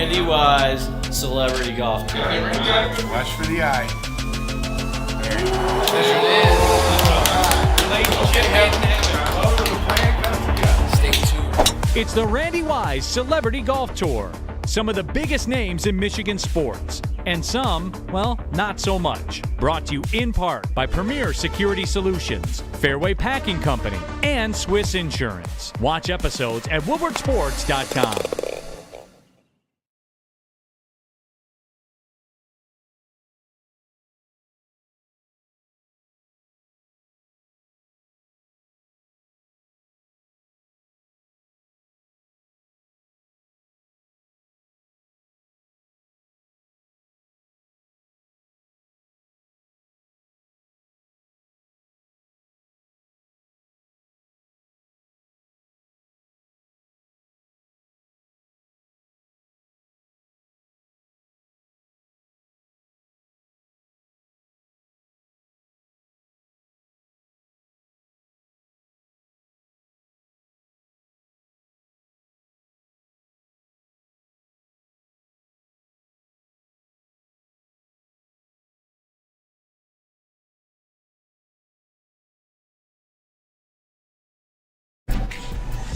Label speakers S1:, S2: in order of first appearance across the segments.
S1: Randy Wise Celebrity Golf Tour.
S2: Watch for the eye.
S3: Stay tuned.
S4: It's the Randy Wise Celebrity Golf Tour. Some of the biggest names in Michigan sports. And some, well, not so much. Brought to you in part by Premier Security Solutions, Fairway Packing Company, and Swiss Insurance. Watch episodes at woodwardsports.com.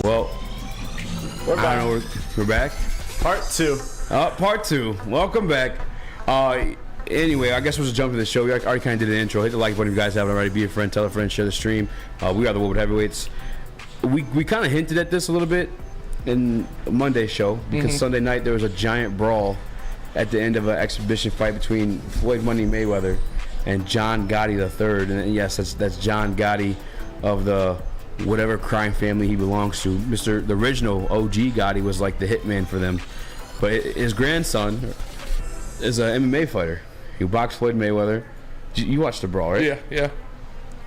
S5: Well, we're back.
S2: Part 2.
S5: Part 2. Welcome back. Anyway, I guess we'll just jump to the show. We already kind of did an intro. Hit the like button if you guys haven't already. Be a friend, tell a friend, share the stream. We are the Woodward Heavyweights. We kind of hinted at this a little bit in Monday's show because Sunday night there was a giant brawl at the end of an exhibition fight between Floyd Money Mayweather and John Gotti III. And yes, that's John Gotti of the whatever crime family he belongs to. The original OG Gotti was like the hitman for them, but his grandson is an MMA fighter. He boxed Floyd Mayweather. You watched the brawl, right?
S2: Yeah.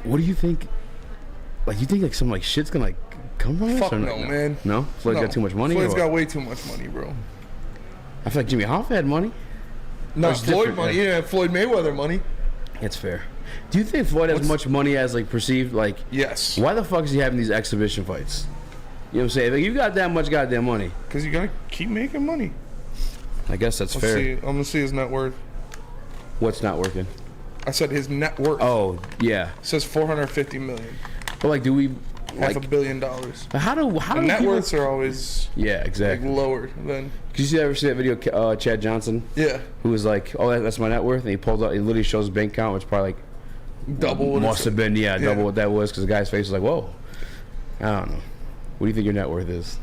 S5: What do you think? Like, you think like some like shit's gonna like come from this?
S2: Fuck
S5: or
S2: no, man.
S5: No? Floyd's got too much money?
S2: Floyd's got way too much money, bro.
S5: I feel like Jimmy Hoffa had money.
S2: Not Floyd money. Yeah, Floyd Mayweather money.
S5: That's fair. Do you think Floyd has as much money as like perceived? Like,
S2: yes.
S5: Why the fuck is he having these exhibition fights? You know what I'm saying? Like, you got that much goddamn money.
S2: Because you gotta keep making money.
S5: I guess that's fair.
S2: I'm gonna see his net worth.
S5: What's not working?
S2: I said his net worth.
S5: Oh, yeah.
S2: It says 450 million.
S5: But like, do we
S2: $500 million?
S5: How do
S2: net worths are always
S5: exactly
S2: like lower than.
S5: Did you ever see that video, Chad Johnson?
S2: Yeah.
S5: Who was like, "Oh, that's my net worth," and he pulls out, he literally shows his bank account, which probably like
S2: double. What
S5: must have been double what that was, because the guy's face was like, "Whoa." I don't know. What do you think your net worth is?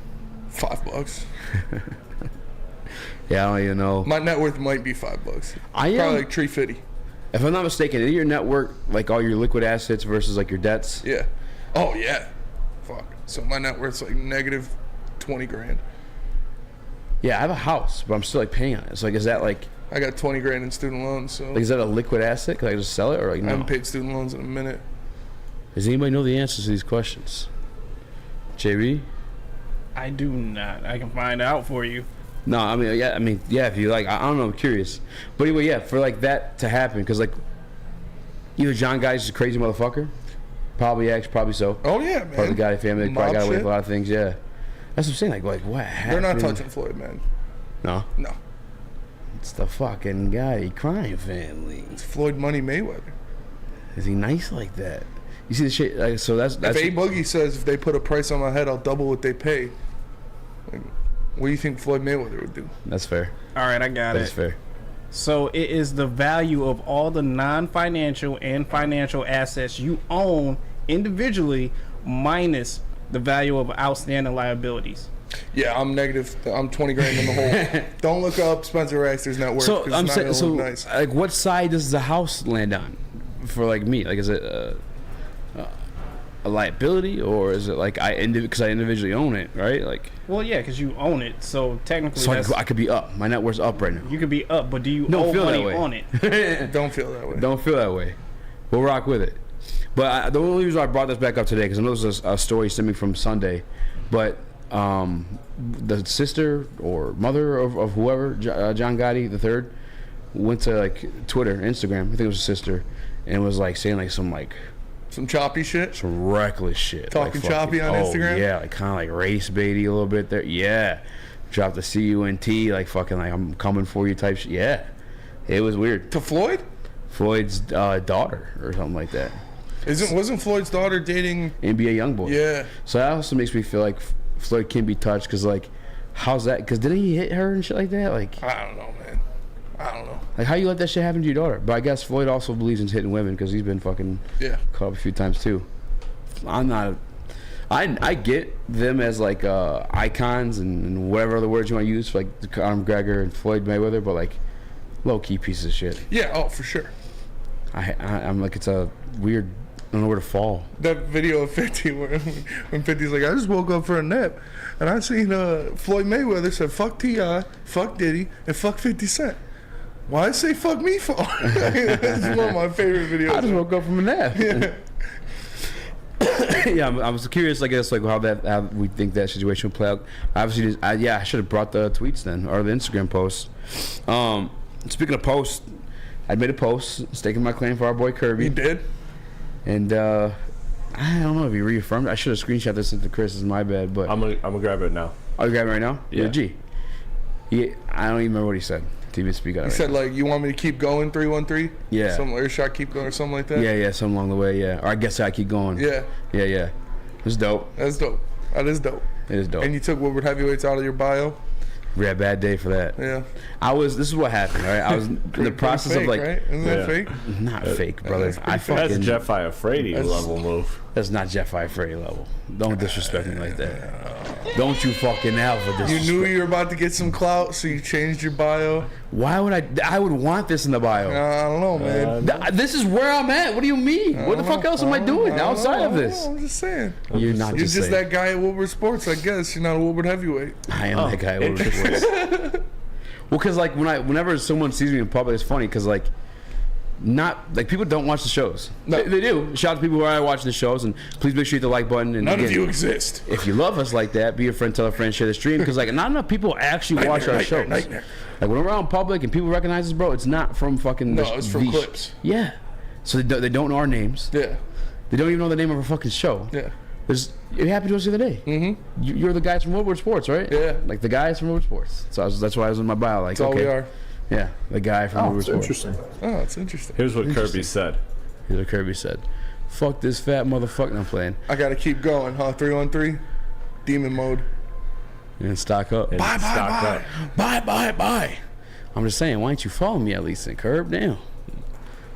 S2: $5.
S5: Yeah, I don't even know.
S2: My net worth might be $5.
S5: Probably
S2: like $350.
S5: If I'm not mistaken, is your net worth like all your liquid assets versus like your debts?
S2: Yeah. Oh yeah. Fuck. So my net worth's like negative 20 grand.
S5: Yeah, I have a house, but I'm still like paying on it. So like, is that like?
S2: I got 20 grand in student loans. So.
S5: Like, is that a liquid asset? Can I just sell it or like no?
S2: I haven't paid student loans in a minute.
S5: Does anybody know the answers to these questions? JB?
S3: I do not. I can find out for you.
S5: No, I mean, yeah. If you like, I don't know. I'm curious. But anyway, yeah, for like that to happen, because like, either John Gotti's just a crazy motherfucker, probably so.
S2: Oh yeah, man.
S5: Part of the Gotti family, they probably got away with a lot of things. Yeah, that's what I'm saying. Like what happened?
S2: They're not touching Floyd, man.
S5: No.
S2: No.
S5: It's the fucking Gotti crime family.
S2: It's Floyd Money Mayweather.
S5: Is he nice like that? You see the shit? Like, so that's.
S2: If A Boogie says if they put a price on my head, I'll double what they pay. Like, what do you think Floyd Mayweather would do?
S5: That's fair.
S3: All right, I got it.
S5: That's fair.
S3: So it is the value of all the non-financial and financial assets you own individually minus the value of outstanding liabilities.
S2: Yeah, I'm negative. I'm 20 grand in the hole. Don't look up Spencer Raster's net worth.
S5: So I'm saying, so
S2: nice.
S5: like, what side does the house land on? For like me, like, is it a liability, or is it like because I individually own it, right? Like,
S3: well, yeah, because you own it, so technically,
S5: so I could be up. My net worth's up right now.
S3: You could be up, but do you
S5: Don't
S3: owe
S5: feel
S3: money
S5: that way.
S3: on it?
S2: Don't feel that way.
S5: Don't feel that way. We'll rock with it. But the only reason I brought this back up today, because I know this is a story stemming from Sunday, but the sister or mother of whoever, John Gotti III, went to like Twitter, Instagram, I think it was his sister, and was like saying like
S2: some choppy shit,
S5: some reckless shit,
S2: talking
S5: like
S2: choppy on Instagram.
S5: Yeah, like kind of like race baity a little bit there. Yeah, dropped the CUNT, like fucking like I'm coming for you type shit. Yeah, it was weird.
S2: To Floyd?
S5: Floyd's daughter or something like that.
S2: Wasn't Floyd's daughter dating
S5: NBA YoungBoy.
S2: Yeah.
S5: So that also makes me feel like Floyd can be touched because like, how's that? Because didn't he hit her and shit like that? Like,
S2: I don't know, man. I don't know.
S5: Like, how you let that shit happen to your daughter? But I guess Floyd also believes in hitting women because he's been fucking caught up a few times too. I'm not. I get them as like icons and whatever other words you want to use for like Conor McGregor and Floyd Mayweather, but like low key pieces of shit.
S2: Yeah. Oh, for sure.
S5: I'm like, it's a weird. I don't know where to fall.
S2: That video of 50 when 50's like, I just woke up for a nap and I seen Floyd Mayweather said fuck T.I., fuck Diddy, and fuck 50 Cent. Why I say fuck me for? That's one of my favorite videos.
S5: I just woke up from a nap.
S2: Yeah.
S5: Yeah, I was curious, I guess, like how we think that situation will play out. Obviously, I should have brought the tweets then or the Instagram posts. Speaking of posts, I made a post staking my claim for our boy Kirby.
S2: You did?
S5: And I don't know if he reaffirmed it. I should have screenshot this into Chris. It's my bad, but
S6: I'm gonna grab it now.
S5: Oh, you grabbing it right now?
S6: Yeah.
S5: G. I don't even remember what he said. To even speak out.
S2: He said like, you want me to keep going 313?
S5: Yeah.
S2: Some air shot keep going or something like that.
S5: Yeah, something along the way. Yeah, or I guess I keep going.
S2: Yeah.
S5: It's dope.
S2: That's dope. That is dope.
S5: It is dope.
S2: And you took Woodward heavyweights out of your bio.
S5: We had a bad day for that.
S2: Yeah.
S5: This is what happened, right? I was in the process
S2: fake,
S5: of like,
S2: right? Isn't that fake?
S5: not fake, brother.
S2: that's
S6: That's Jeff Iafredi level move.
S5: That's not Jeff Iafredi level. Don't disrespect me like that. Don't you fucking ever
S2: You
S5: disrespect.
S2: knew you were about to get some clout, so you changed your bio.
S5: Why would I would want this in the bio.
S2: I don't know, man.
S5: This is where I'm at. What do you mean? What the fuck else am I doing outside of this?
S2: I'm just saying.
S5: You're not
S2: You're
S5: just
S2: just
S5: saying.
S2: that guy at Woodward Sports, I guess. You're not a Woodward heavyweight.
S5: I am that guy. Well, because like whenever someone sees me in public, it's funny because like people don't watch the shows.
S2: No.
S5: They do. Shout out to people who are watching the shows, and please make sure you hit the like button. And
S2: None
S5: again,
S2: of you exist.
S5: if you love us like that, be a friend, tell a friend, share the stream. Because like not enough people actually watch our shows.
S2: Nightmare.
S5: Like when we're out in public and people recognize us, bro, it's not from fucking.
S2: No, it's from clips.
S5: Yeah. So they don't know our names.
S2: Yeah.
S5: They don't even know the name of our fucking show.
S2: Yeah.
S5: It happened to us the other day. Mm-hmm. You're the guys from Woodward Sports, right?
S2: Yeah.
S5: Like the guys from Woodward Sports. So that's why I was in my bio. Like,
S2: That's all we are.
S5: Yeah, the guy from Woodward Sports.
S6: Interesting.
S2: Oh, it's interesting.
S6: Here's what Kirby said.
S5: Here's what Kirby said. Fuck this fat motherfucker. I'm playing.
S2: I gotta keep going, huh? 3-on-3, demon mode.
S5: And stock up. Bye. I'm just saying, why don't you follow me at least, Curb? Damn.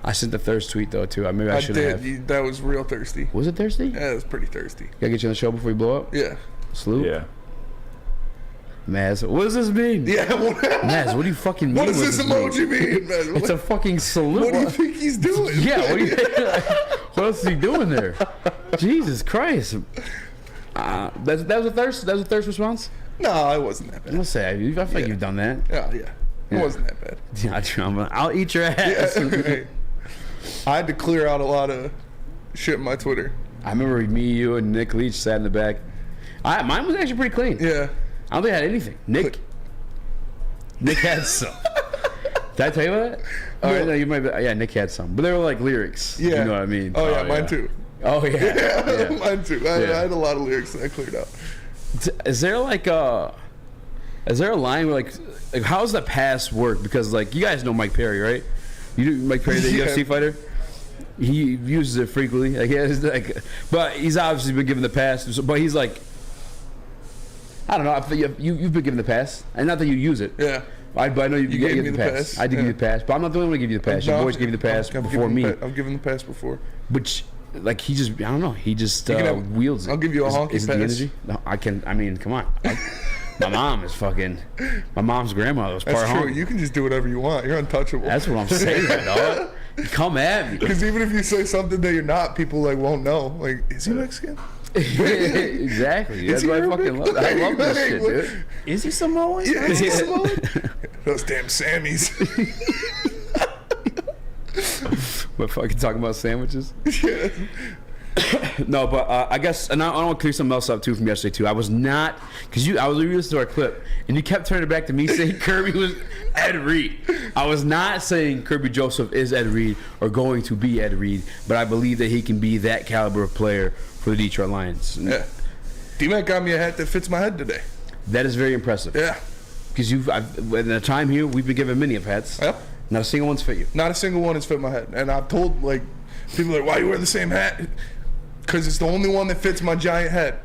S5: I sent the thirst tweet though too. Maybe I should have.
S2: That was real thirsty.
S5: Was it thirsty?
S2: Yeah, it was pretty thirsty.
S5: Gotta get you on the show before you blow up.
S2: Yeah.
S5: Salute.
S6: Yeah.
S5: Maz, what does this mean?
S2: Yeah.
S5: Maz, what do you fucking mean?
S2: What does
S5: with
S2: this emoji mean, man?
S5: It's a fucking salute.
S2: What do you think he's doing?
S5: Yeah, what else is he doing there? Jesus Christ. That was a thirst. That was a thirst response.
S2: No, it wasn't that
S5: I'm
S2: bad.
S5: gonna say I feel like you've done that.
S2: Yeah. It wasn't that bad.
S5: Yeah, I'll eat your ass.
S2: Hey, I had to clear out a lot of shit in my Twitter.
S5: I remember me, you, and Nick Leach sat in the back. Mine was actually pretty clean.
S2: Yeah.
S5: I don't think I had anything. Nick had some. Did I tell you about that? Oh, no, you might be, yeah, Nick had some. But they were like lyrics.
S2: Yeah.
S5: You know what I mean?
S2: Oh, yeah, mine too.
S5: Oh, yeah.
S2: Mine too. I had a lot of lyrics that I cleared out.
S5: Is there like is there a line where like how does the pass work? Because like you guys know Mike Perry, right? You know Mike Perry, the UFC fighter? He uses it frequently. But he's obviously been given the pass. But he's like, I don't know. I think you've been given the pass, and not that you use it.
S2: Yeah.
S5: I know you
S2: gave
S5: get
S2: me
S5: the
S2: the
S5: pass.
S2: pass.
S5: I did give you the pass, but I'm not the only one to give you the pass. Your boys gave you the pass before me.
S2: I've given the pass before.
S5: Which, like, he just, I don't know. He just wields it.
S2: I'll give you a honky
S5: is
S2: pass.
S5: The energy? No, I mean, come on. My mom is fucking. My mom's grandmother was part
S2: That's true.
S5: home.
S2: You can just do whatever you want. You're untouchable.
S5: That's what I'm saying, dog. Come at me.
S2: Because even if you say something that you're not, people like won't know. Like, is he Mexican?
S5: Exactly. That's why I fucking love. I love this shit, dude.
S3: Is he Samoan?
S2: Yeah, is he Samoan? Those damn Sammys.
S5: We're fucking talking about sandwiches.
S2: Yeah.
S5: No, but I guess, and I want to clear something else up too from yesterday too. I was not, because I was listening to our clip, and you kept turning it back to me saying Kirby was Ed Reed. I was not saying Kirby Joseph is Ed Reed or going to be Ed Reed, but I believe that he can be that caliber of player for the Detroit Lions.
S2: Yeah. D-Mac got me a hat that fits my head today.
S5: That is very impressive.
S2: Yeah.
S5: Because in the time here, we've been given many of hats.
S2: Yep.
S5: Not a single one's fit you.
S2: Not a single one has fit my head. And I've told, like, people are like, why you wear the same hat? Because it's the only one that fits my giant head.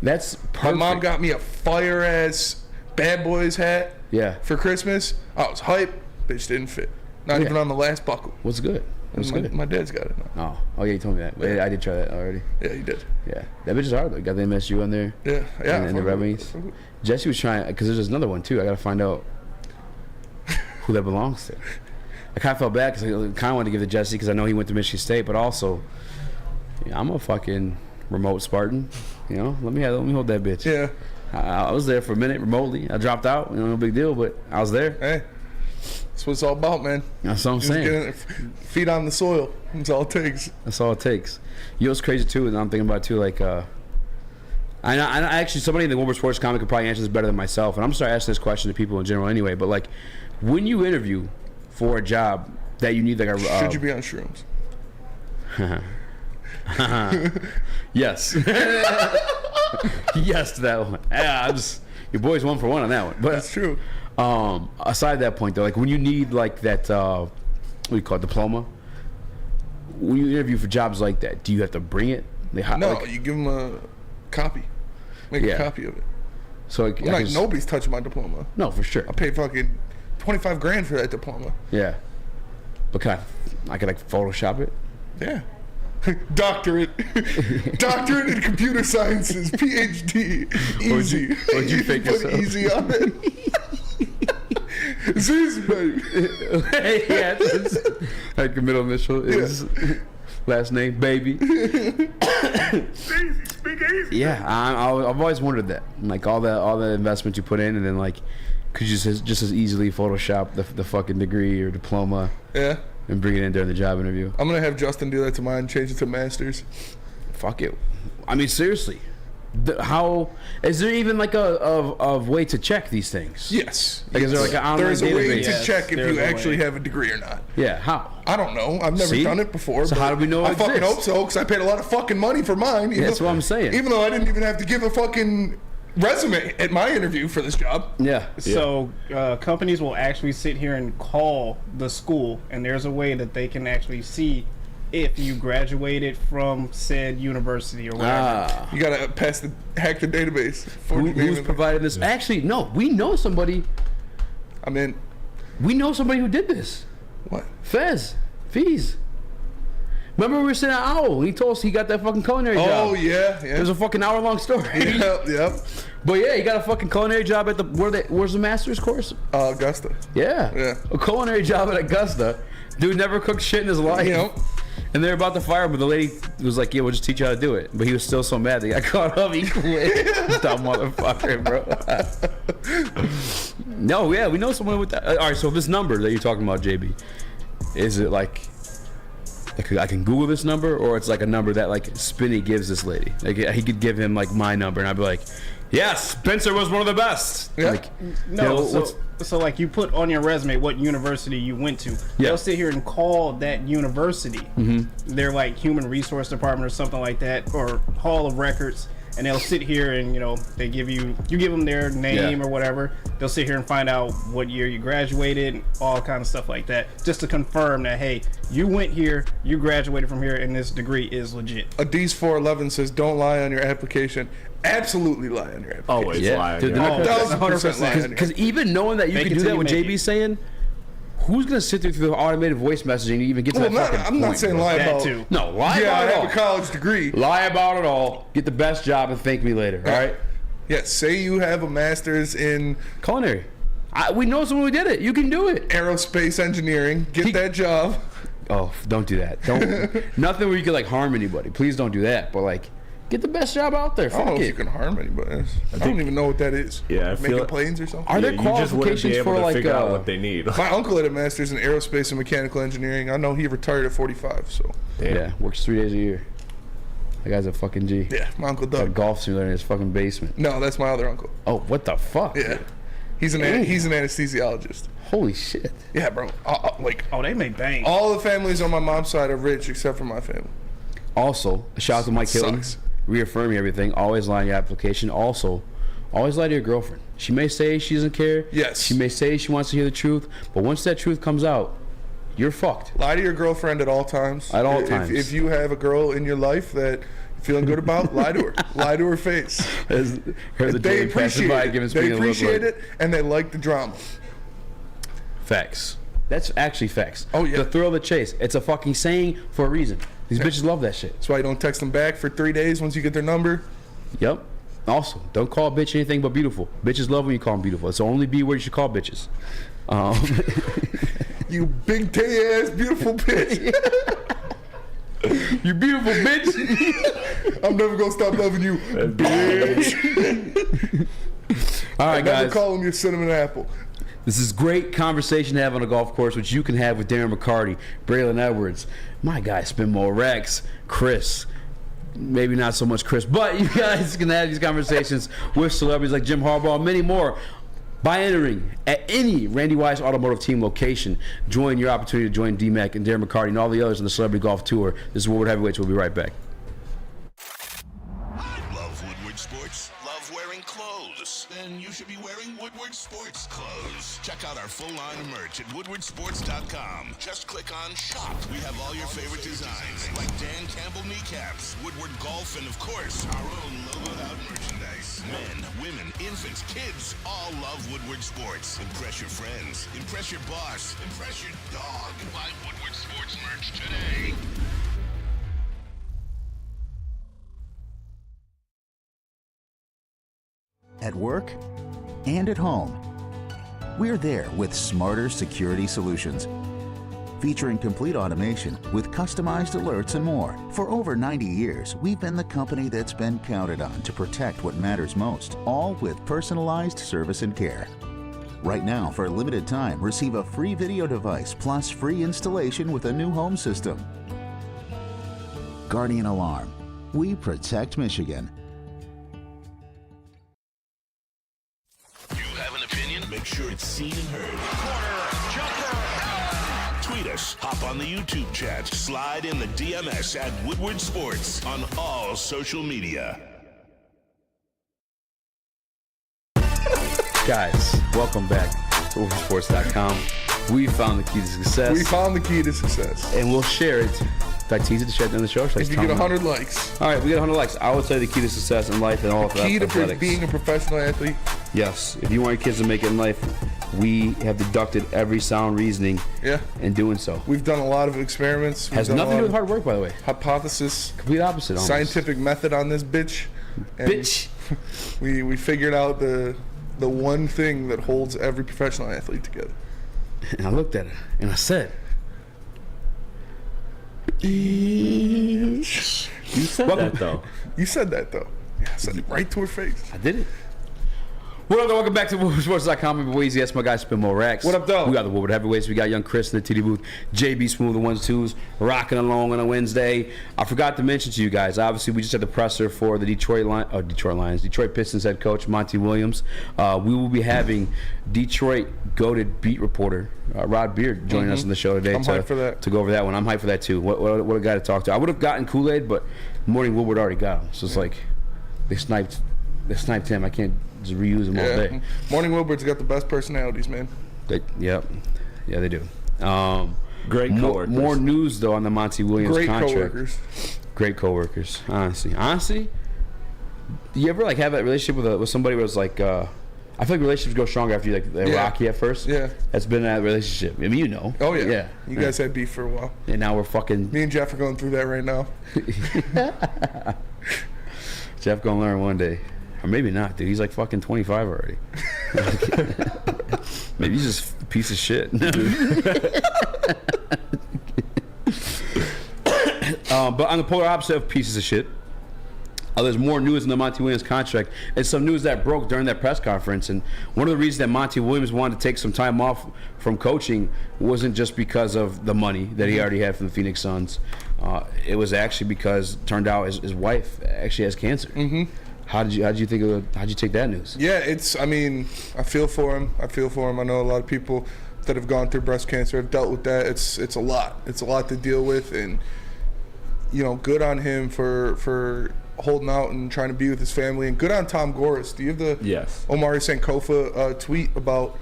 S5: That's perfect.
S2: My mom got me a fire-ass Bad Boys hat for Christmas. I was hype. Bitch didn't fit. Not even on the last buckle.
S5: What's good? What's good?
S2: My dad's got it now.
S5: Oh, yeah, you told me that. Yeah. I did try that already.
S2: Yeah, you did.
S5: Yeah. That bitch is hard, though. You got the MSU on there.
S2: Yeah.
S5: And the Red Wings. Jesse was trying, because there's another one, too. I got to find out who that belongs to. I kind of felt bad because I kind of wanted to give it to Jesse because I know he went to Michigan State, but also, I'm a fucking remote Spartan. Let me hold that bitch.
S2: Yeah.
S5: I was there for a minute remotely. I dropped out. No big deal, but I was there.
S2: Hey, that's what it's all about, man.
S5: That's what I'm saying.
S2: Feet on the soil. That's all it takes.
S5: That's all it takes. You know what's crazy too, and I'm thinking about too, like, I actually somebody in the Woodward Sports Comic could probably answer this better than myself, and I'm starting to ask this question to people in general anyway. But like, when you interview for a job that you need like a
S2: should you be on shrooms?
S5: Yes. Yes to that one. Yeah, your boy's 1 for 1 on that one. But
S2: that's true.
S5: Aside that point though, like when you need like that what do you call it, diploma, when you interview for jobs like that, do you have to bring it?
S2: No, you give them a copy. Make a copy of it.
S5: So like,
S2: nobody's touching my diploma.
S5: No, for sure.
S2: I paid fucking $25,000 for that diploma.
S5: Yeah. But I could like Photoshop it?
S2: Yeah. Doctorate in computer sciences, PhD, easy.
S5: Would you fake
S2: put
S5: yourself?
S2: Easy on it. It's easy, baby.
S5: Yeah, like the middle initial is last name, baby.
S2: Speak easy.
S5: Yeah, I've always wondered that, like all the investment you put in, and then like, could you just as easily Photoshop the fucking degree or diploma?
S2: Yeah.
S5: And bring it in during the job interview.
S2: I'm gonna have Justin do that to mine, change it to masters.
S5: Fuck it. I mean, seriously. How is there even like a way to check these things?
S2: Yes.
S5: Like, is there like an online
S2: There's a
S5: database?
S2: way to check if you actually have a degree or not.
S5: Yeah. How?
S2: I don't know. I've never done it before.
S5: So how do we know?
S2: I fucking hope so, because I paid a lot of fucking money for mine.
S5: That's what I'm saying.
S2: Even though I didn't even have to give a fucking resume at my interview for this job.
S5: Yeah.
S3: So companies will actually sit here and call the school, and there's a way that they can actually see if you graduated from said university or whatever.
S2: You gotta hack the database.
S5: Who's providing this? Actually, no. We know somebody. We know somebody who did this.
S2: What?
S5: Fees. Remember we were sitting at Owl. He told us he got that fucking culinary job.
S2: Oh yeah.
S5: It was a fucking hour-long story.
S2: Yep.
S5: But yeah, he got a fucking culinary job at where's the master's course?
S2: Augusta.
S5: Yeah. A culinary job at Augusta. Dude never cooked shit in his life.
S2: Yep.
S5: And they're about to fire him, but the lady was like, "Yeah, we'll just teach you how to do it." But he was still so mad they got caught up. He quit. Dumb motherfucker, bro. No, yeah, we know someone with that. All right, so this number that you're talking about, JB, is it like I can Google this number, or it's like a number that like Spinny gives this lady? Like he could give him like my number, and I'd be like, "Yes, Spencer was one of the best."
S2: Yeah.
S5: Like,
S3: No, so like you put on your resume what university you went to.
S5: Yeah.
S3: They'll sit here and call that university. They're like human resource department or something like that, or Hall of Records, and they'll sit here and they give you give them their name or whatever. They'll sit here and find out what year you graduated, and all kind of stuff like that, just to confirm that hey, you went here, you graduated from here, and this degree is legit.
S2: A D's 411 says, "Don't lie on your application." Absolutely lie on your application.
S6: Always lie.
S5: Dude,
S6: yeah.
S2: 1,000% lie on your
S5: because even knowing that you
S3: Make
S5: can
S3: it
S5: do
S3: till
S5: that,
S3: you
S5: what
S3: make
S5: JB's saying, who's gonna sit through the automated voice messaging to even get to that fucking
S2: I'm not
S5: point,
S2: saying
S5: bro?
S2: lie
S3: That
S2: about.
S3: too.
S5: No, lie
S2: Yeah, I
S5: about it
S2: have
S5: all.
S2: a college degree.
S5: Lie about it all. Get the best job and thank me later. All right.
S2: Yeah, say you have a master's in
S5: Culinary. We know someone who did it. You can do it.
S2: aerospace engineering. Get that job.
S5: Oh, don't do that. Don't. Nothing where you can like harm anybody. Please don't do that. But like, get the best job out there.
S2: I don't know
S5: Fuck
S2: if you
S5: it.
S2: can harm anybody. I don't even know what that is.
S6: Yeah, I feel
S2: making
S6: it.
S2: planes or something.
S5: Are there
S6: You just wouldn't
S5: qualifications
S6: be able
S5: for
S6: to
S5: like
S6: figure out what they need.
S2: My uncle had a master's in aerospace and mechanical engineering. I know he retired at 45. So
S5: Yeah, works 3 days a year. That guy's a fucking G.
S2: yeah, my uncle
S5: Got a
S2: Doug.
S5: golf simulator in his fucking basement.
S2: No, that's my other uncle.
S5: Oh, what the fuck?
S2: Yeah, he's an anesthesiologist.
S5: Holy shit.
S2: Yeah, bro. Like
S3: Oh, they make bang.
S2: all the families on my mom's side are rich except for my family.
S5: Also, a shout out to Mike Hilton.
S2: Sucks.
S5: Reaffirming everything. Always lie in your application. Also, always lie to your girlfriend. She may say she doesn't care.
S2: Yes.
S5: She may say she wants to hear the truth, but once that truth comes out, you're fucked.
S2: Lie to your girlfriend at all times.
S5: At all times.
S2: If you have a girl in your life that you're feeling good about, lie to her. Lie to her face. They appreciate it. They appreciate it, and they like the drama.
S5: Facts. That's actually facts.
S2: Oh, yeah.
S5: The thrill of the chase. It's a fucking saying for a reason. These bitches love that shit.
S2: That's why you don't text them back for 3 days once you get their number.
S5: Yep. Also, don't call a bitch anything but beautiful. Bitches love when you call them beautiful. It's the only B word you should call bitches.
S2: You big titty ass beautiful bitch.
S5: You beautiful bitch.
S2: I'm never gonna stop loving you, bitch.
S5: All right,
S2: Never
S5: guys.
S2: call him your cinnamon apple.
S5: This is great conversation to have on a golf course, which you can have with Darren McCarty, Braylon Edwards, my guy Spin More Rex, Chris. Maybe not so much Chris, but you guys can have these conversations with celebrities like Jim Harbaugh and many more by entering at any Randy Weiss Automotive Team location. Join your opportunity to join D-Mac and Darren McCarty and all the others on the Celebrity Golf Tour. This is Woodward Heavyweights. We'll be right back.
S7: Love Woodward Sports? Love wearing clothes? Then you should be wearing Woodward Sports clothes. Check out our full line of merch at woodwardsports.com. Just click on shop. We have all your favorite designs, like Dan Campbell kneecaps, Woodward Golf, and of course, our own logoed out merchandise. Men, women, infants, kids, all love Woodward Sports. Impress your friends. Impress your boss. Impress your dog. Buy Woodward Sports merch today.
S8: At work and at home, we're there with smarter security solutions. Featuring complete automation with customized alerts and more. For over 90 years, we've been the company that's been counted on to protect what matters most, all with personalized service and care. Right now, for a limited time, receive a free video device plus free installation with a new home system. Guardian Alarm. We protect Michigan.
S7: Make sure it's seen and heard. Corner, jumper, tweet us, hop on the YouTube chat, slide in the DMS at Woodward Sports on all social media.
S5: Guys, welcome back to woodwardsports.com. We found the key to success.
S2: We found the key to success.
S5: And we'll share it. Did I tease it to share it on the show?
S2: If you get 100 likes.
S5: All right, we get 100 likes. I would say the key to success in life and all of that.
S2: Key to being a professional athlete.
S5: Yes. If you want your kids to make it in life, we have deducted every sound reasoning in doing so.
S2: We've done a lot of experiments.
S5: Has nothing to do with hard work, by the way.
S2: Hypothesis.
S5: Complete opposite, almost.
S2: Scientific method on this bitch. And we figured out the one thing that holds every professional athlete together.
S5: And I looked at it and I said,
S6: You said that, though.
S2: You said that, though. Yeah, I said it right to her face.
S5: I did it. What up, though? Welcome back to WoodwardSports.com. I'm Weezy. That's my guy, Spin More Rex.
S2: What up, though?
S5: We got the Woodward Heavyweights. We got Young Chris in the TD booth. JB Smooth, the ones, twos, rocking along on a Wednesday. I forgot to mention to you guys, obviously, we just had the presser for the Detroit Pistons head coach, Monty Williams. We will be having Detroit goated beat reporter, Rod Beard, joining us on the show today.
S2: I'm hyped for that.
S5: To go over that one. I'm hyped for that, too. What a guy to talk to. I would have gotten Kool-Aid, but Morning Woodward already got him. So it's like they sniped him. I can't just reuse them all day.
S2: Morning Woodward's got the best personalities, man.
S5: Yeah, they do.
S6: Great coworkers.
S5: More news though on the Monty Williams
S2: Great
S5: contract.
S2: coworkers.
S5: Great coworkers. Honestly, do you ever like have that relationship with somebody where it's like, I feel like relationships go stronger after they're rocky at first. Yeah, that's been that relationship. I mean, you know.
S2: Oh yeah. You guys had beef for a while.
S5: And now we're fucking.
S2: Me and Jeff are going through that right now.
S5: Jeff gonna learn one day. Or maybe not, dude. He's like fucking 25 already. Maybe he's just a piece of shit. But on the polar opposite of pieces of shit, there's more news in the Monty Williams contract. It's some news that broke during that press conference. And one of the reasons that Monty Williams wanted to take some time off from coaching wasn't just because of the money that he already had from the Phoenix Suns. It was actually because it turned out his wife actually has cancer. Mm-hmm. How'd you take that news?
S2: Yeah, I feel for him. I know a lot of people that have gone through breast cancer have dealt with that. It's a lot. It's a lot to deal with, and good on him for holding out and trying to be with his family. And good on Tom Gores. Do you have the
S6: Yes.
S2: Omari Sankofa tweet about,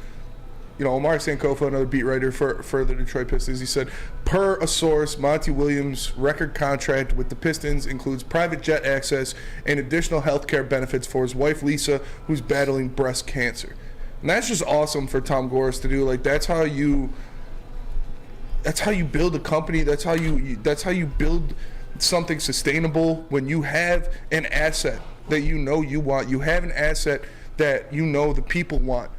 S2: Omari Sankofa, another beat writer for the Detroit Pistons? He said, per a source, Monty Williams' record contract with the Pistons includes private jet access and additional health care benefits for his wife, Lisa, who's battling breast cancer. And that's just awesome for Tom Gores to do. Like, that's how you build a company. That's how you build something sustainable when you have an asset that you want. You have an asset that the people want.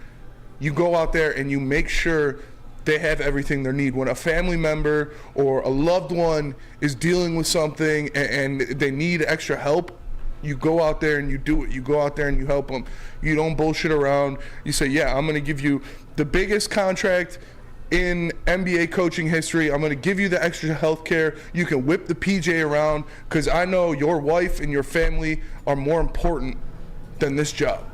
S2: You go out there and you make sure they have everything they need. When a family member or a loved one is dealing with something and they need extra help, you go out there and you do it. You go out there and you help them. You don't bullshit around. You say, yeah, I'm going to give you the biggest contract in NBA coaching history. I'm going to give you the extra health care. You can whip the PJ around because I know your wife and your family are more important than this job.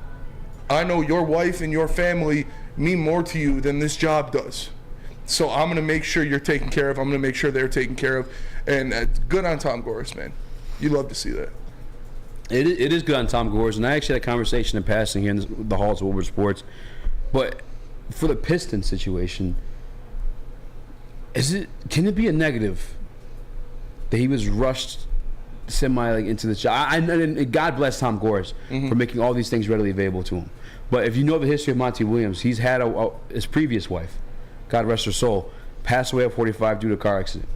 S2: I know your wife and your family mean more to you than this job does. So I'm going to make sure you're taken care of. I'm going to make sure they're taken care of. And good on Tom Gores, man. You love to see that.
S5: It is good on Tom Gores. And I actually had a conversation in passing here in the halls of Woodward Sports. But for the Pistons situation, can it be a negative that he was rushed into the job? And God bless Tom Gores for making all these things readily available to him. But if you know the history of Monty Williams, he's had his previous wife, God rest her soul, passed away at 45 due to a car accident.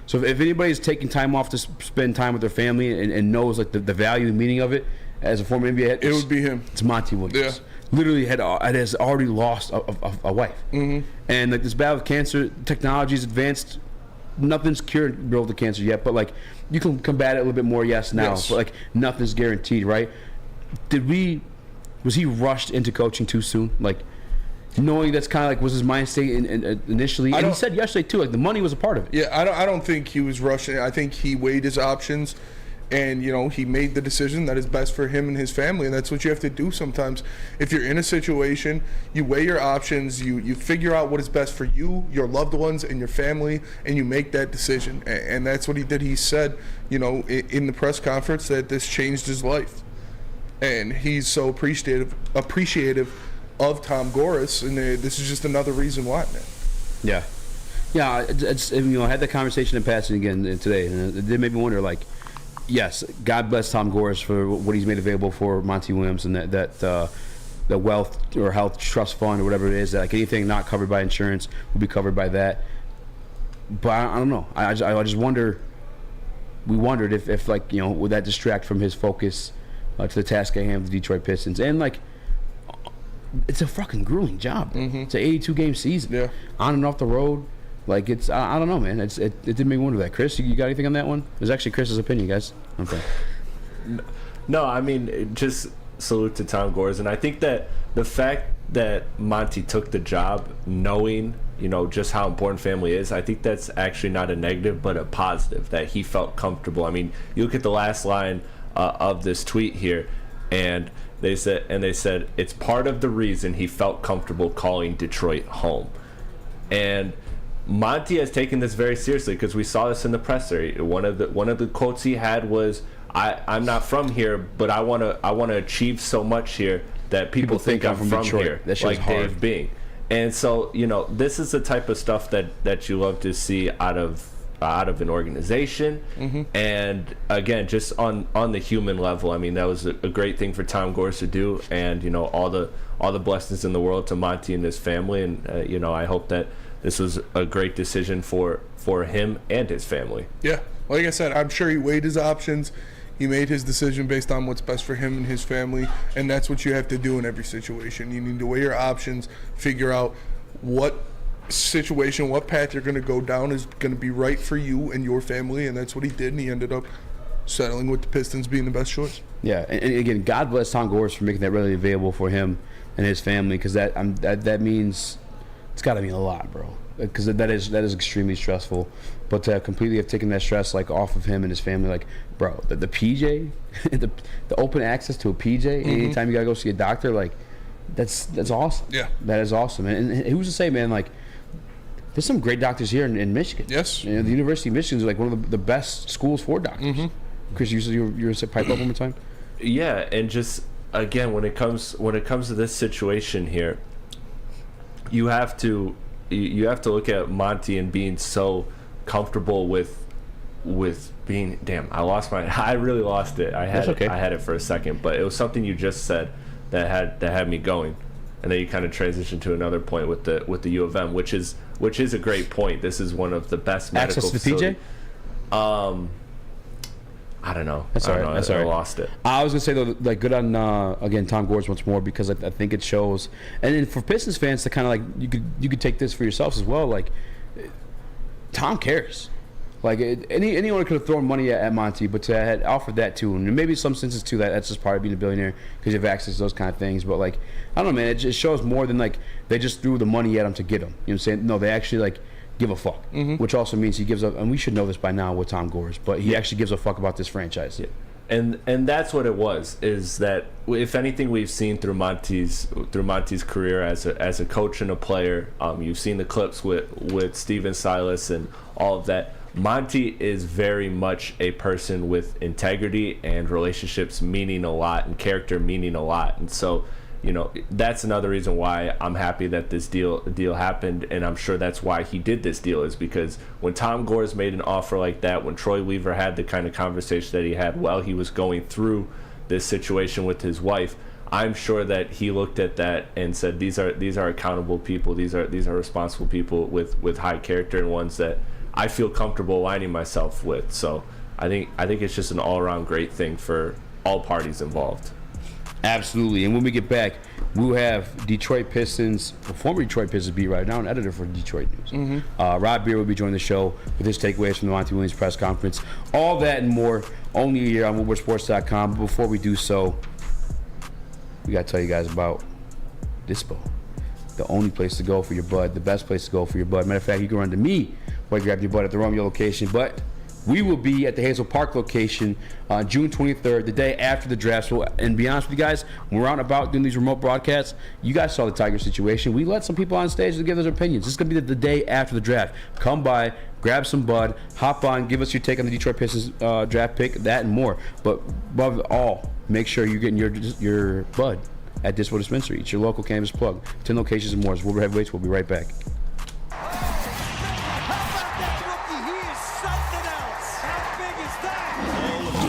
S5: So if anybody's taking time off to spend time with their family and knows like the value and meaning of it as a former NBA head,
S2: it would be him.
S5: It's Monty Williams.
S2: Yeah.
S5: Literally has already lost a wife. And like this battle with cancer, technology's advanced. Nothing's cured the cancer yet, but like you can combat it a little bit more. Yes, now,
S2: yes.
S5: But like nothing's guaranteed, right? Was he rushed into coaching too soon? Like knowing that's kind of like was his mind state initially. And he said yesterday too, like the money was a part of it.
S2: Yeah, I don't think he was rushing. I think he weighed his options, and he made the decision that is best for him and his family, and that's what you have to do sometimes. If you're in a situation, you weigh your options, you figure out what is best for you, your loved ones, and your family, and you make that decision. And that's what he did. He said, in the press conference that this changed his life, and he's so appreciative of Tom Gores, and this is just another reason why, man.
S5: Yeah. It's I had that conversation in passing again today, and it did make me wonder, like, yes, God bless Tom Gores for what he's made available for Monty Williams and that the wealth or health trust fund or whatever it is, that like anything not covered by insurance will be covered by that. But I don't know. I just wonder. We wondered if like would that distract from his focus to the task at hand of the Detroit Pistons, and like it's a fucking grueling job. It's an 82-game season, on and off the road. Like it's, I don't know, man. It did make me wonder that. Chris, you got anything on that one? It was actually Chris's opinion, guys. Okay.
S6: No, I mean, just salute to Tom Gores, and I think that the fact that Monty took the job knowing, just how important family is, I think that's actually not a negative, but a positive, that he felt comfortable. I mean, you look at the last line of this tweet here, and they said it's part of the reason he felt comfortable calling Detroit home. And Monty has taken this very seriously, because we saw this in the presser. One of the quotes he had was, "I'm not from here, but I want to achieve so much here that people think I'm from Detroit. Here."
S5: That
S6: like
S5: hard.
S6: Dave Bing. And so this is the type of stuff that you love to see out of an organization. And again, just on the human level, I mean, that was a great thing for Tom Gores to do, and all the blessings in the world to Monty and his family, and I hope that this was a great decision for him and his family.
S2: Yeah, like I said, I'm sure he weighed his options. He made his decision based on what's best for him and his family, and that's what you have to do in every situation. You need to weigh your options, figure out what situation, what path you're going to go down is going to be right for you and your family, and that's what he did, and he ended up settling with the Pistons being the best choice.
S5: Yeah, and again, God bless Tom Gores for making that readily available for him and his family, because that means it's got to mean a lot, bro. Because that is extremely stressful. But to completely have taken that stress like off of him and his family, like, bro, the PJ, the open access to a PJ anytime you gotta go see a doctor, like, that's awesome.
S2: Yeah,
S5: that is awesome. And who's to say, man? Like, there's some great doctors here in Michigan.
S2: Yes,
S5: the University of Michigan is like one of the best schools for doctors. Chris, you were say pipe up one more time.
S6: Yeah, and just again, when it comes to this situation here, you have to look at Monty and being so comfortable with being. Damn, I really lost it. I had it for a second, but it was something you just said that had me going, and then you kind of transitioned to another point with the U of M, which is a great point. This is one of the best medical
S5: access to the
S6: PJ. I don't know.
S5: That's all right. That's all right.
S6: I lost it.
S5: I was gonna say though, like, good on again Tom Gores once more, because I think it shows, and then for Pistons fans to kind of like you could take this for yourselves as well. Like, Tom cares. Like, anyone could have thrown money at Monty, but to had offered that too, and maybe some senses too that's just part of being a billionaire because you have access to those kind of things. But like, I don't know, man. It just shows more than like they just threw the money at him to get him. You know what I'm saying? No, they actually like give a fuck, which also means he gives up. And we should know this by now with Tom Gores, but he actually gives a fuck about this franchise. Yeah.
S6: And that's what it was. Is that if anything we've seen through Monty's career as a coach and a player, you've seen the clips with Steven Silas and all of that. Monty is very much a person with integrity and relationships meaning a lot and character meaning a lot. And so, you know, that's another reason why I'm happy that this deal happened, and I'm sure that's why he did this deal, is because when Tom Gores made an offer like that, when Troy Weaver had the kind of conversation that he had while he was going through this situation with his wife, I'm sure that he looked at that and said, these are accountable people, these are responsible people with high character and ones that I feel comfortable aligning myself with. So I think it's just an all-around great thing for all parties involved.
S5: Absolutely. And when we get back, we'll have former Detroit Pistons beat writer, now an editor for Detroit News. Rob Beer will be joining the show with his takeaways from the Monty Williams press conference. All that and more only here on WoodwardSports.com. But before we do so, we got to tell you guys about Dispo. The only place to go for your bud, the best place to go for your bud. Matter of fact, you can run to me while you grab your bud at the Romeo location, but we will be at the Hazel Park location on June 23rd, the day after the draft. So, and be honest with you guys, when we're out and about doing these remote broadcasts, you guys saw the Tiger situation. We let some people on stage to give us their opinions. This is going to be the day after the draft. Come by, grab some bud, hop on, give us your take on the Detroit Pistons draft pick, that and more. But above all, make sure you're getting your bud at Dispo Dispensary. It's your local cannabis plug. 10 locations and more. Woodward Heavyweights. We'll be right back.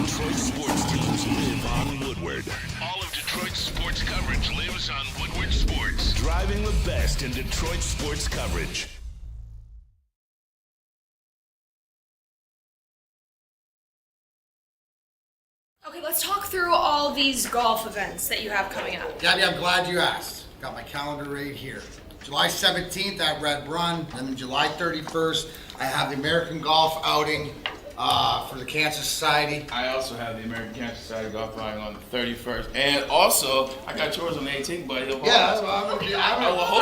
S7: Detroit sports teams live on Woodward. All of Detroit's sports coverage lives on Woodward Sports. Driving the best in Detroit sports coverage.
S9: Okay, let's talk through all these golf events that you have coming up.
S10: Gabby, I'm glad you asked. Got my calendar right here. July 17th at Red Run, and then July 31st, I have the American Golf Outing for the Cancer Society.
S1: I also have the American Cancer Society golf outing on the 31st, and also I got yours on the 18th, buddy.
S10: Yeah, I'm gonna be there.
S9: Whoa,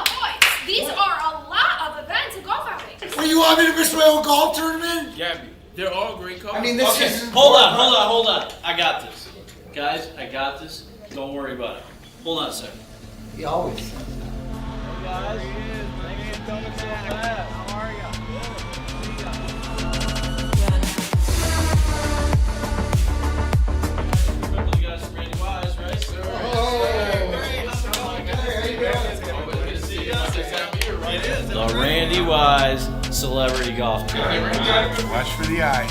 S9: boys, these are a lot of events and golf outings.
S10: Well, you want me to miss my own golf tournament?
S1: Gabby, they're all great colors.
S10: I mean, this
S1: okay,
S10: is...
S1: hold on. I got this. Guys, I got this. Don't worry about it. Hold on a second.
S10: He always.
S1: Hey guys, coming so fast. How are ya? Remember the guys from Randy Wise, right? Sir. The Randy Wise Celebrity Golf Tour.
S2: Watch for the eye.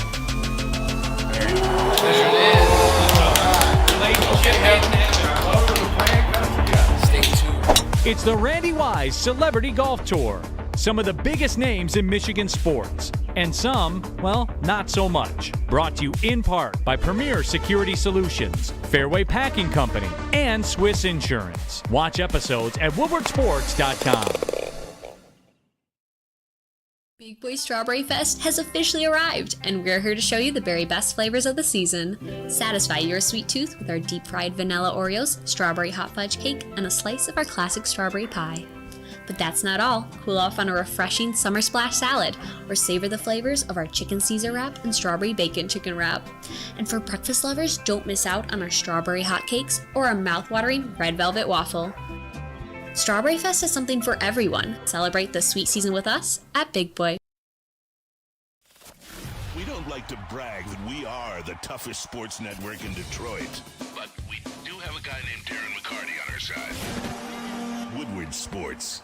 S4: It's the Randy Wise Celebrity Golf Tour. Some of the biggest names in Michigan sports, and some, well, not so much. Brought to you in part by Premier Security Solutions, Fairway Packing Company, and Swiss Insurance. Watch episodes at WoodwardSports.com.
S11: Big Boy Strawberry Fest has officially arrived, and we're here to show you the very best flavors of the season. Satisfy your sweet tooth with our deep-fried vanilla Oreos, strawberry hot fudge cake, and a slice of our classic strawberry pie. But that's not all. Cool off on a refreshing summer splash salad, or savor the flavors of our chicken Caesar wrap and strawberry bacon chicken wrap. And for breakfast lovers, don't miss out on our strawberry hotcakes or our mouth-watering red velvet waffle. Strawberry Fest is something for everyone. Celebrate the sweet season with us at Big Boy.
S7: We don't like to brag that we are the toughest sports network in Detroit, but we do have a guy named Darren McCarty on our side. Woodward Sports.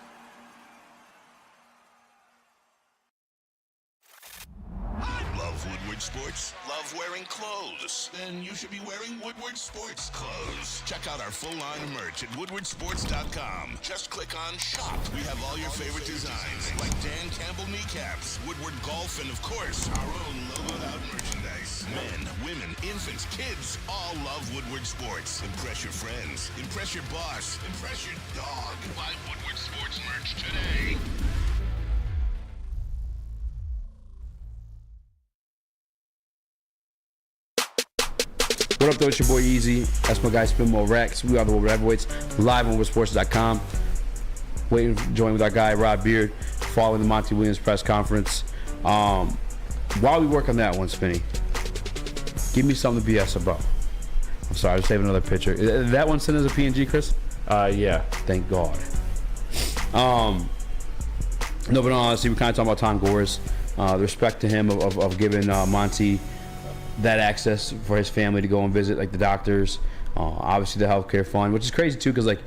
S7: Love Woodward Sports? Love wearing clothes? Then you should be wearing Woodward Sports clothes. Check out our full line of merch at woodwardsports.com. Just click on shop. We have all your favorite designs, like Dan Campbell kneecaps, Woodward golf, and of course, our own logoed out merchandise. Men, women, infants, kids all love Woodward Sports. Impress your friends. Impress your boss. Impress your dog. Buy Woodward Sports merch today.
S5: What up, though? It's your boy Easy. That's my guy Spinmo Rex. We are the Woodward Heavyweights, live on woodsports.com. Waiting to join with our guy Rod Beard, following the Monty Williams press conference. While we work on that one, Spinny, give me something to BS about. I'm sorry, I was saving another picture. That one sent as a PNG, Chris?
S6: Yeah.
S5: Thank God. No, but honestly, we're kind of talking about Tom Gores. The respect to him of giving Monty that access for his family to go and visit, like the doctors, obviously the healthcare fund, which is crazy too, because like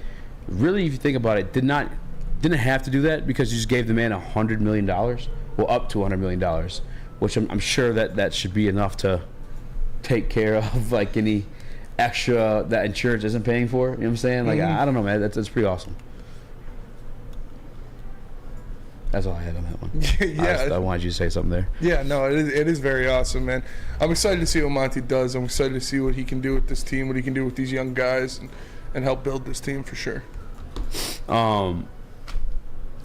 S5: really, if you think about it, didn't have to do that because you just gave the man $100 million, well, up to $100 million, which I'm sure that should be enough to take care of like any extra that insurance isn't paying for. You know what I'm saying? Like I don't know, man. That's pretty awesome. That's all I had on that one.
S2: Yeah,
S5: I wanted you to say something there.
S2: Yeah, no, it is very awesome, man. I'm excited to see what Monty does. I'm excited to see what he can do with this team, what he can do with these young guys, and help build this team for sure.
S5: And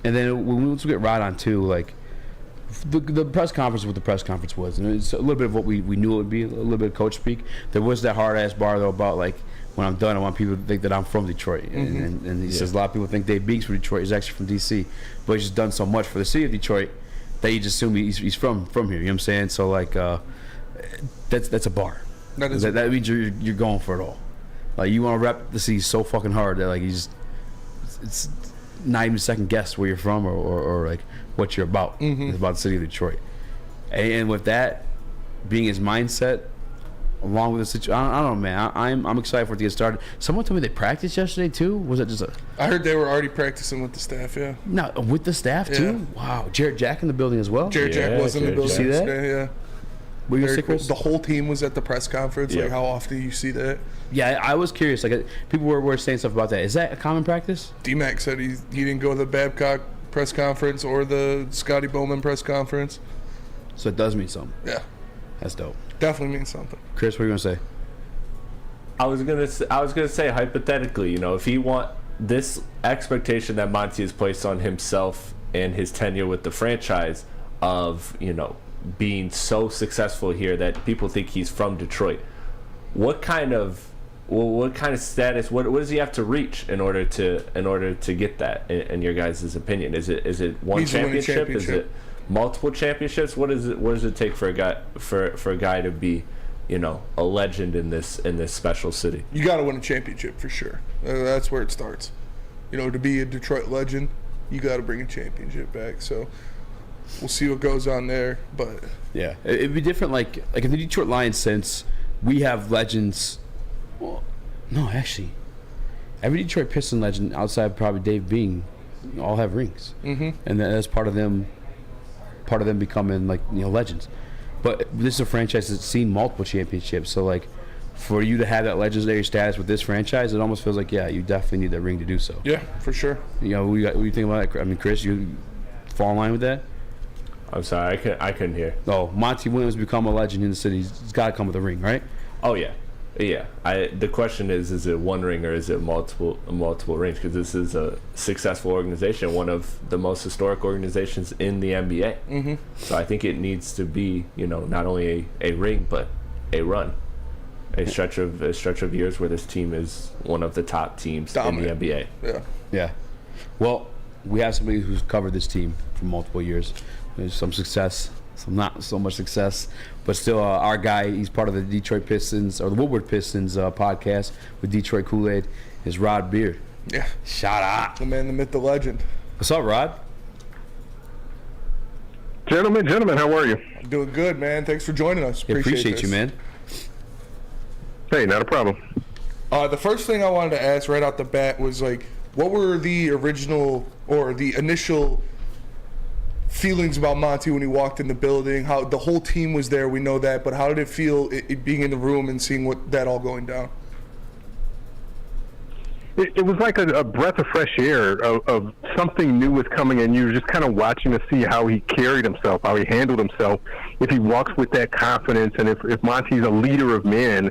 S5: then once we get right on too, like the press conference, what the press conference was, and it's a little bit of what we knew it would be, a little bit of coach speak. There was that hard ass bar though about like, when I'm done, I want people to think that I'm from Detroit. And he says a lot of people think Dave Beeks from Detroit. He's actually from D.C., but he's just done so much for the city of Detroit that you just assume he's from here. You know what I'm saying? So like, that's a bar. That means you're going for it all. Like you want to rep the city so fucking hard that like it's not even second guess where you're from or like what you're about. It's about the city of Detroit. And with that being his mindset, along with the situation, I don't know, man. I'm excited for it to get started. Someone told me they practiced yesterday too. Was it just a?
S2: I heard they were already practicing with the staff. Yeah.
S5: No, with the staff too. Wow. Jared Jack in the building as well.
S2: Jared Jack was in the building.
S5: See that?
S2: Yeah.
S5: Were you cool.
S2: The whole team was at the press conference. Like, how often do you see that?
S5: Yeah, I was curious. Like, people were saying stuff about that. Is that a common practice?
S2: D-Mac said he didn't go to the Babcock press conference or the Scotty Bowman press conference.
S5: So it does mean something.
S2: Yeah.
S5: That's dope.
S2: Definitely means something.
S5: Chris, what are you gonna say?
S6: I was gonna say hypothetically, if he want this expectation that Monty has placed on himself and his tenure with the franchise of being so successful here that people think he's from Detroit. What kind of status? What does he have to reach in order to get that? In your guys' opinion, is it one championship? Is it multiple championships? What does it take for a guy to be a legend in this special city?
S2: You got to win a championship for sure. That's where it starts. To be a Detroit legend, you got to bring a championship back. So we'll see what goes on there. But
S5: yeah, it'd be different. Like in the Detroit Lions sense, we have legends. Well, no, actually, every Detroit Piston legend outside probably Dave Being all have rings, and that's part of them becoming legends. But this is a franchise that's seen multiple championships, so like for you to have that legendary status with this franchise, it almost feels like you definitely need that ring to do so.
S2: Yeah, for sure.
S5: What do you think about that? I mean, Chris, you fall in line with that?
S6: I'm sorry, I couldn't hear.
S5: Oh, Monty Williams become a legend in the city. He's got to come with a ring, right?
S6: Oh yeah. The question is it one ring or is it multiple rings? Because this is a successful organization, one of the most historic organizations in the NBA. So I think it needs to be, not only a ring but a run, a stretch of years where this team is one of the top teams dominant in the NBA.
S5: Yeah. Well, we have somebody who's covered this team for multiple years. There's some success, some not so much success, but still our guy. He's part of the Detroit Pistons or the Woodward Pistons podcast with Detroit Kool-Aid. Is Rod Beard.
S2: Yeah.
S5: Shout out.
S2: The man, the myth, the legend.
S5: What's up, Rod?
S12: Gentlemen, how are you?
S2: I'm doing good, man. Thanks for joining us.
S5: Appreciate you, man.
S12: Hey, not a problem.
S2: The first thing I wanted to ask right out the bat was like, what were the original or the initial feelings about Monty when he walked in the building? How the whole team was there, we know that, but how did it feel it being in the room and seeing what that all going down?
S12: It was like a breath of fresh air of something new was coming, and you were just kind of watching to see how he carried himself, how he handled himself, if he walks with that confidence, and if Monty's a leader of men.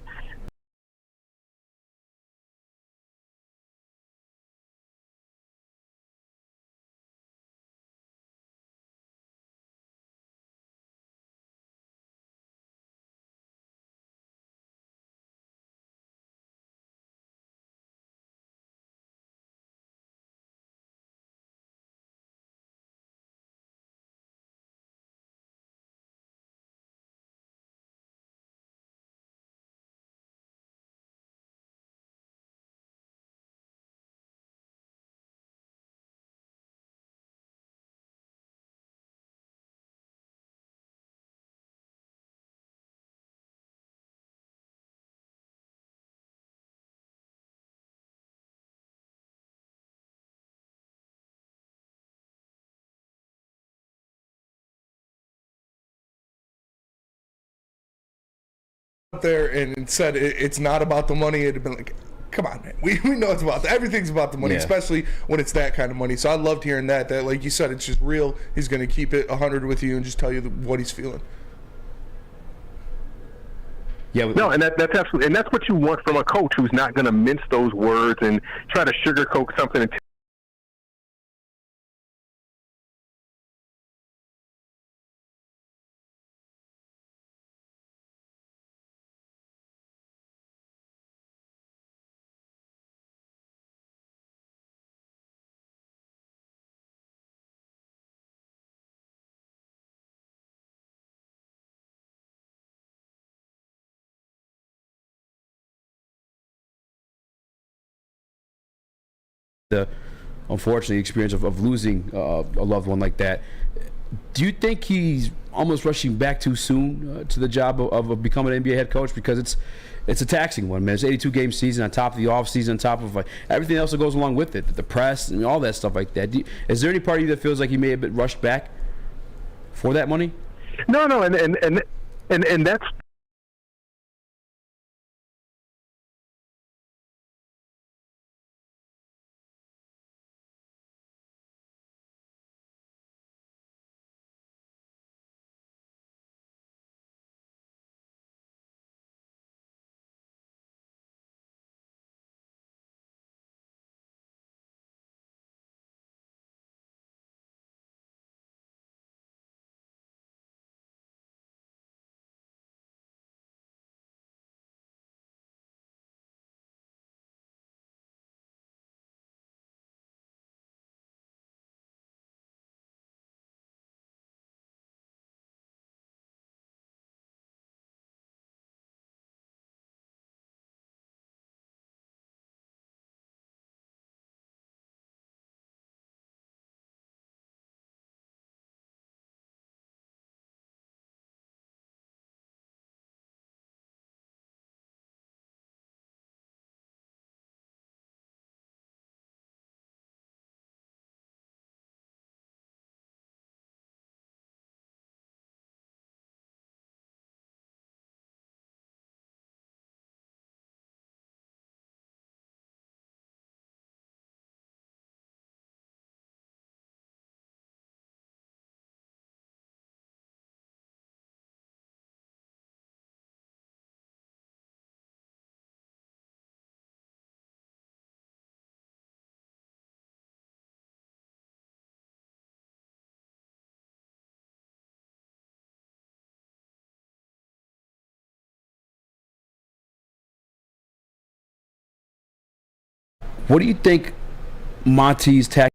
S2: There and said it's not about the money, it'd have been like, come on, man. We know it's about everything's about the money, especially when it's that kind of money. So I loved hearing that like you said, it's just real. He's going to keep it 100 with you and just tell you what he's feeling.
S12: Yeah, no, and that's absolutely, and that's what you want from a coach who's not going to mince those words and try to sugarcoat something and
S5: the unfortunate experience of losing a loved one like that. Do you think he's almost rushing back too soon to the job of becoming an NBA head coach? Because it's a taxing one, man. It's an 82-game season on top of the off season, on top of everything else that goes along with it, the press and all that stuff like that. Is there any part of you that feels like he may have been rushed back for that money?
S12: No, and that's.
S5: What do you think Monty's tactics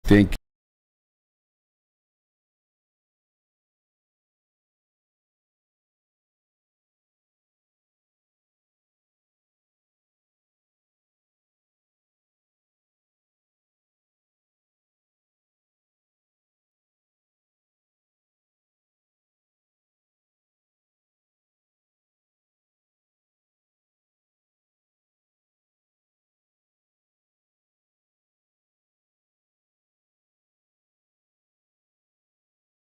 S5: Thank